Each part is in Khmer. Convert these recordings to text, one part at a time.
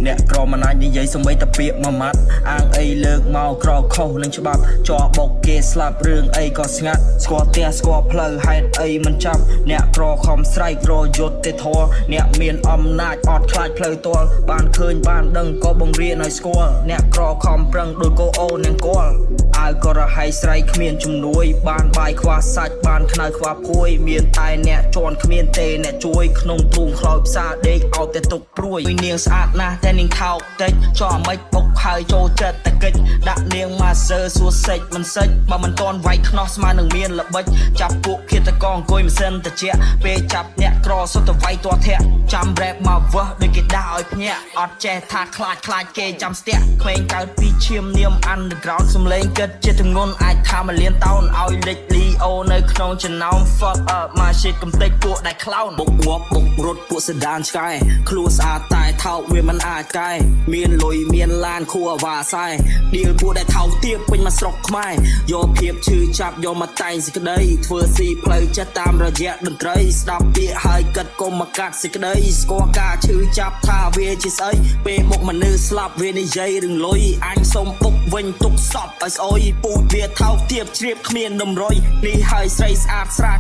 អ្នកក្រមិនអាចនិយាយសំបីតែពាក្យមួយម៉ាត់អាងអីលើកមកក្រខុសនឹងច្បាប់ជាប់បុកគេស្លាប់រឿងអីក៏ស្ងាត់ស្គាល់ផ្ទះស្គាល់ផ្លូវហេតុអីមិនចាប់អ្នកក្រខំស្រែករយុទ្ធទេធរអ្នកមានអំណាចអត់ខ្លាចផ្លូវទាល់បានឃើញបានដឹងក៏បង្រៀនឲ្យស្គាល់អ្នកក្រខំប្រឹងដោយកូអូននឹងគាល់អាវក៏រហ័យស្រ័យគ្មានជំនួយបានបាយខ្វះសាច់បានខ្នើខ្វះភួយមានតែអ្នកជន់គ្មានទេអ្នកជួយក្នុងទ្រូងខ្លោចផ្សារដេកអោតតែទុកព្រួយនាងស្អាតណាស់តែនាងថោកតិចចោះមិនពុកហើយចូលចិត្តតែកិច្ចដាក់នាងមកសើសួរសេចមិនសេចបើមិនតន់វាយខ្នោះស្មើនឹងមានល្បិចចាប់ពួកឃាតកអង្គុយមិនសិនតិចពេលចាប់អ្នកក្រសុទ្ធតែវាយទាស់ធាក់ចាំរ៉េបមកវះដូចគេដាក់ឲ្យភ្ញាក់អត់ចេះថាខ្លាចគេចាំស្ទាក់ក្មេងកើតពីឈាមនាម underground សំឡេងគិតជាទម្ងន់អាចថាមកលៀនតោនឲ្យលេចលីអូនៅក្នុងចំណោម fuck up មក shit កំទេចពួកដែលខ្លោនបុកវប់បុករត់ពួកសេដានឆ្កែខ្លួនស្អាតតែថោកវាមិនអាចកែមានលុយមានឡានខួរអាវ៉ាសែឌីលពួកដែលថោកទៀបពេញមកស្រុកខ្មែរយកភាពឈឺចាប់យកមកតែងសេចក្តីធ្វើស៊ីផ្លូវចិត្តតាមរយៈតន្ត្រីស្ដាប់ពាក្យហើយគិតកុំមកកាត់សេចក្តីស្គាល់ការឈឺចាប់ថាវាជាស្អីពេលបុកមនុស្សស្លាប់វានិយាយរឿងលុយអញសុំពុកវិញទុកសពឲ្យស្អុយពូជវាថោកទៀបជ្រាបគ្មាននំរុយនេះហើយស្រីស្អាតស្រាត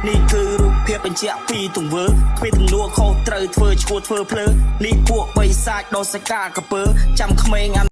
នេះគឺរូបភាពបញ្ជាក់ពីទង្វើគ្មានទំនួលខុសត្រូវធ្វើឈួតធ្វើភ្លើនេះពួកបិសាចដោសកាកពើចាំក្មេង